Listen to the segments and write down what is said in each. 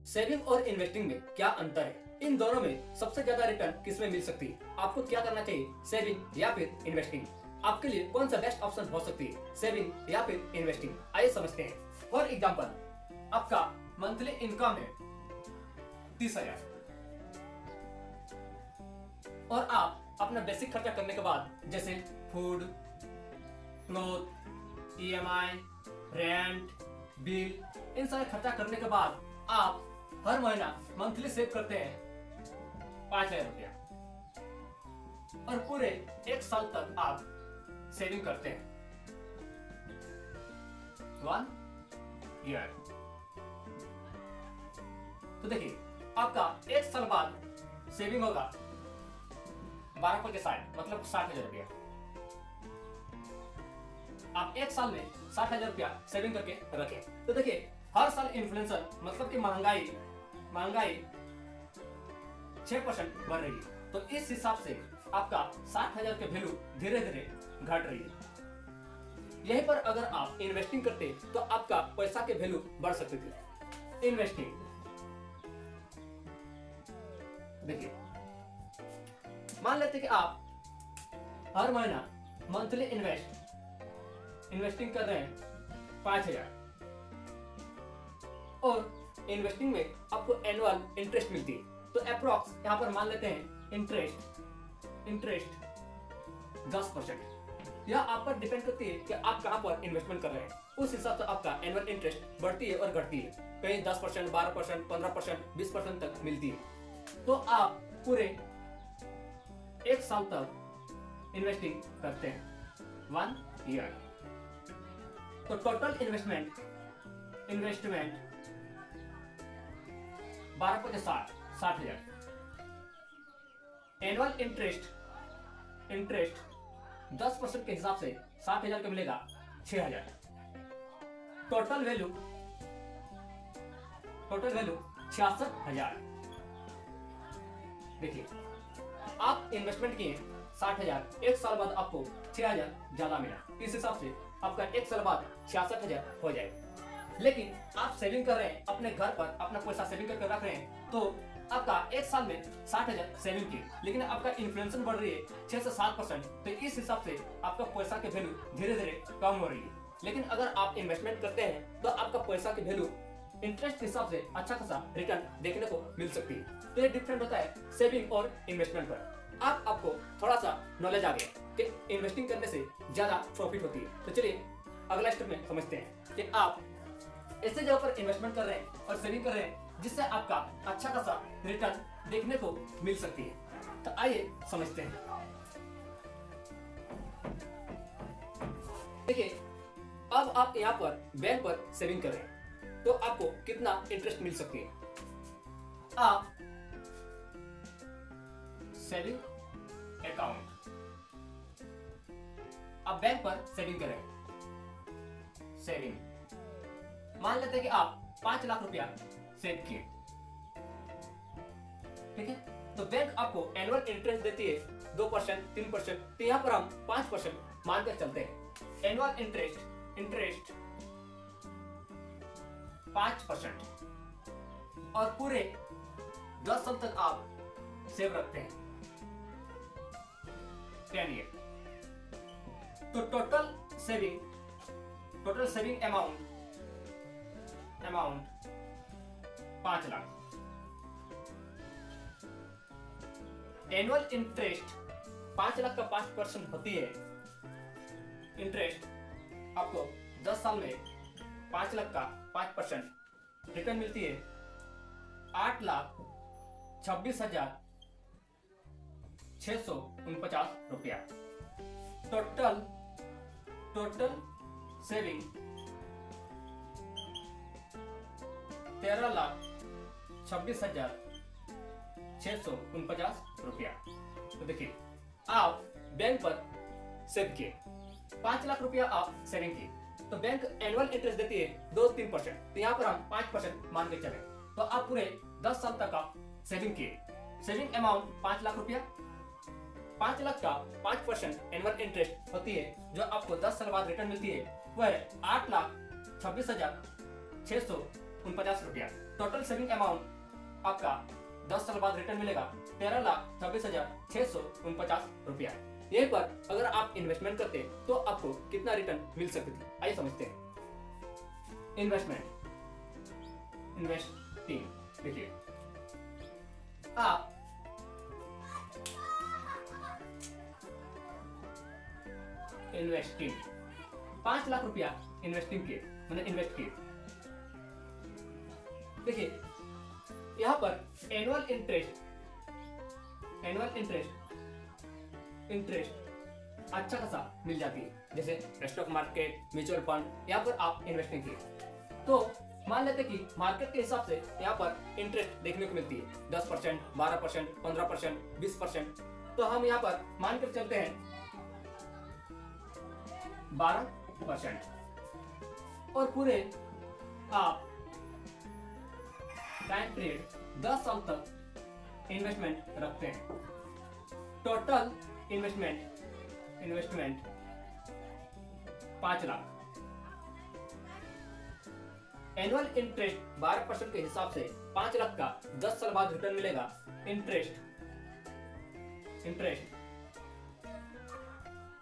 Saving और investing में क्या अंतर है? इन दोनों में सबसे ज्यादा रिटर्न किसमें मिल सकती है? आपको क्या करना चाहिए, सेविंग या फिर इन्वेस्टिंग? आपके लिए कौन सा बेस्ट ऑप्शन हो सकती है, सेविंग या फिर इन्वेस्टिंग? आइए समझते हैं। फॉर एग्जाम्पल, आपका मंथली इनकम है 30,000 और आप अपना बेसिक खर्चा करने के बाद जैसे food, cloth, EMI, rent, bill, इन सारे खर्चा करने के बाद आप हर महीना मंथली सेव करते हैं 5,000 रुपया और पूरे एक साल तक आप सेविंग करते हैं 1 ईयर। तो देखिए, आपका एक साल बाद सेविंग होगा 12/60 मतलब 60,000 रुपया। आप एक साल में 60,000 रुपया सेविंग करके रखें। तो देखिए, हर साल इन्फ्लेशन मतलब कि महंगाई 6% बढ़ रही है। तो इस हिसाब से आपका 60,000 के वैल्यू धीरे धीरे घट रही है। यहीं पर अगर आप इन्वेस्टिंग करते तो आपका पैसा के वैल्यू बढ़ सकती थी। इन्वेस्टिंग देखिए, मान लेते कि आप हर महीना मंथली इन्वेस्टिंग कर रहे हैं 5,000 और इन्वेस्टिंग में आपको एनुअल इंटरेस्ट मिलती है। तो अप्रोक्स यहाँ पर मान लेते हैं इंटरेस्ट 10%। यह आप पर डिपेंड करती है कि आप कहाँ पर इन्वेस्टमेंट कर रहे हैं। उस हिसाब से आपका एनुअल इंटरेस्ट बढ़ती है और घटती है। कहीं 10%, 12%, 15%, 20% तक मिलती है। तो आप पूरे एक साल तक इन्वेस्टिंग करते हैं 1 ईयर। तो टोटल इन्वेस्टमेंट 12/60,000। एनुअल इंटरेस्ट 10% के हिसाब से 60,000 का मिलेगा 6,000। Total value 66,000। देखिए, आप इन्वेस्टमेंट किए 60,000, एक साल बाद आपको 6,000 ज्यादा मिला। इस हिसाब से आपका एक साल बाद 66,000 हो जाएगा। लेकिन आप सेविंग कर रहे हैं, अपने घर पर अपना पैसा सेविंग करके रख रहे हैं, तो आपका एक साल में 60,000 सेविंग की, लेकिन आपका इन्फ्लेशन बढ़ रही है 6 से 7%। तो इस हिसाब से आपका पैसा की वैल्यू धीरे धीरे कम हो रही है। लेकिन अगर आप इन्वेस्टमेंट करते हैं तो आपका पैसा की वैल्यू इंटरेस्ट के हिसाब से अच्छा खासा रिटर्न देखने को मिल सकती है। तो ये डिफरेंट होता है सेविंग और इन्वेस्टमेंट पर। आपको थोड़ा सा नॉलेज आ गया कि इन्वेस्टिंग करने से ज्यादा प्रॉफिट होती है। तो चलिए अगला स्टेप में समझते हैं कि आप ऐसे जगह पर इन्वेस्टमेंट कर रहे हैं और सेविंग कर रहे हैं जिससे आपका अच्छा खासा रिटर्न देखने को मिल सकती है। तो आइए समझते हैं। देखिए, अब आप यहाँ पर बैंक पर सेविंग कर रहे हैं तो आपको कितना इंटरेस्ट मिल सकती है। आप सेविंग अकाउंट, आप बैंक पर सेविंग कर रहे हैं। सेविंग मान लेते हैं कि आप 5 लाख रुपया सेव किए, ठीक है। तो बैंक आपको एनुअल इंटरेस्ट देती है 2%, 3%। तो यहाँ पर हम 5% मानकर चलते हैं। एनुअल इंटरेस्ट 5% और पूरे 10 साल तक आप सेव रखते हैं 10 ईयर। तो total saving amount 5 lakh. Annual interest 5 lakh का 5% होती है। इंटरेस्ट आपको 10 साल में 5 लाख का 5% रिटर्न मिलती है 8,26,649 रुपया। टोटल सेविंग 13,26,649 रुपया। तो देखिए, आप बैंक पर सेव किए 5 लाख रुपया, आप सेविंग की, तो बैंक एनुअल इंटरेस्ट देती है 2-3%। तो यहाँ पर हम 5% मान के चले। तो आप पूरे 10 साल तक आप सेविंग किए। सेविंग अमाउंट 5 लाख रुपया, 5 लाख का 5% एनुअल इंटरेस्ट होती है जो आपको 10 साल बाद रिटर्न मिलती है, वह 8,26,649 रुपया। टोटल सेविंग अमाउंट आपका 10 साल बाद रिटर्न मिलेगा 13,26,649 रुपया। यहीं पर अगर आप इन्वेस्टमेंट करते हैं तो आपको कितना रिटर्न मिल सकती है, आइए समझते हैं। इन्वेस्टिंग देखिए, आप इन्वेस्टिंग 5 लाख रुपया इन्वेस्टिंग किए, मैंने इन्वेस्ट किए। देखिए यहाँ पर एनुअल इंटरेस्ट अच्छा खासा मिल जाती है, जैसे स्टॉक मार्केट, म्यूचुअल फंड, यहाँ पर आप इन्वेस्टिंग किए तो मान लेते कि मार्केट के हिसाब से यहाँ पर इंटरेस्ट देखने को मिलती है 10%, 12%, 15%, 20%। तो हम यहाँ पर मान कर चलते हैं 12%, और पूरे आप टाइम पीरियड 10 साल तक इन्वेस्टमेंट रखते हैं। Total investment 5 lakh. Annual interest 12% के हिसाब से 5 लाख का 10 साल बाद रिटर्न मिलेगा। इंटरेस्ट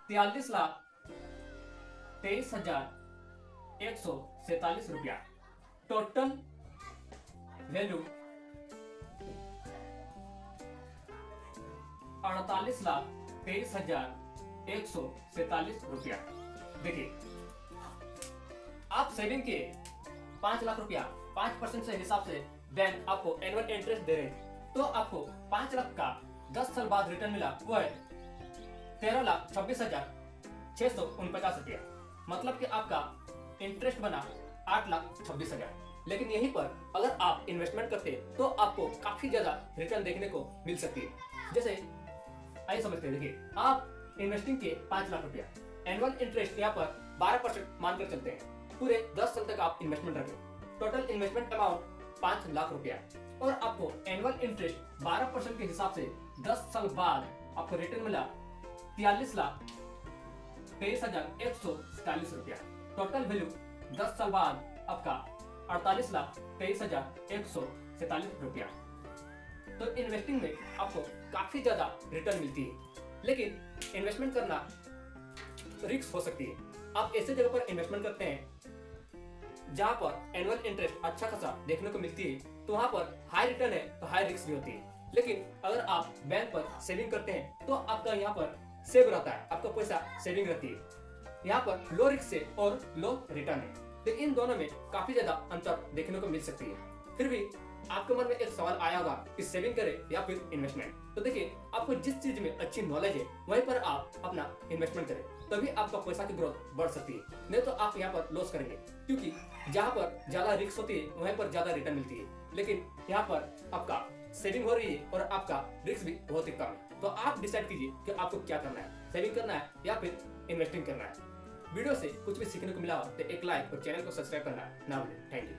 43,23,147 रुपया। टोटल वैल्यू 48,23,147 रुपया। देखिए आप सेविंग के 5 लाख रुपया 5% से हिसाब से बैंक आपको एनुअल इंटरेस्ट दे रहे हैं, तो आपको 5 लाख का 10 साल बाद रिटर्न मिला, वो है 13,26,649 रुपया। मतलब कि आपका इंटरेस्ट बना 8,26,000। लेकिन यहीं पर अगर आप इन्वेस्टमेंट करते हैं तो आपको काफी ज्यादा रिटर्न देखने को मिल सकती है। जैसे आइए समझते हैं। देखिए आप इन्वेस्टिंग के 5 लाख रुपया, एनुअल इंटरेस्ट यहाँ पर 12% मानकर चलते हैं, पूरे 10 साल तक आप इन्वेस्टमेंट रखें। टोटल इन्वेस्टमेंट अमाउंट 5 लाख रुपया, और आपको एनुअल इंटरेस्ट 12% के हिसाब से 10 साल बाद आपको रिटर्न मिला 43,23,147 रुपया। टोटल वैल्यू 10 साल बाद आपका 48,23,147 रुपया। तो इन्वेस्टिंग में आपको काफी ज्यादा रिटर्न मिलती है, लेकिन इन्वेस्टमेंट करना रिस्क हो सकती है। आप ऐसे जगह पर इन्वेस्टमेंट करते हैं जहां पर एनुअल इंटरेस्ट अच्छा खासा देखने को मिलती है, तो वहां पर हाई रिटर्न है तो हाई रिस्क भी होती है। लेकिन अगर आप बैंक पर सेविंग करते हैं तो आपका यहाँ पर सेव रहता है, आपका पैसा सेविंग रहती है। यहाँ पर लो रिस्क से और लो रिटर्न है, तो इन दोनों में काफी ज्यादा अंतर देखने को मिल सकती है। फिर भी आपके मन में एक सवाल आया होगा कि सेविंग करें या फिर इन्वेस्टमेंट। तो देखिए आपको जिस चीज में अच्छी नॉलेज है वहीं पर आप अपना इन्वेस्टमेंट करें, तभी आपका पैसा की ग्रोथ बढ़ सकती है। नहीं तो आप यहाँ पर लॉस करेंगे, क्योंकि जहाँ पर ज्यादा रिस्क होती है वहीं पर ज्यादा रिटर्न मिलती है, लेकिन यहाँ पर आपका सेविंग हो रही है और आपका रिस्क भी बहुत ही कम है। तो आप डिसाइड कीजिए कि आपको क्या करना है, सेविंग करना है या फिर इन्वेस्टिंग करना है। वीडियो से कुछ भी सीखने को मिला हो तो एक लाइक और चैनल को सब्सक्राइब करना ना भूलें। Thank you.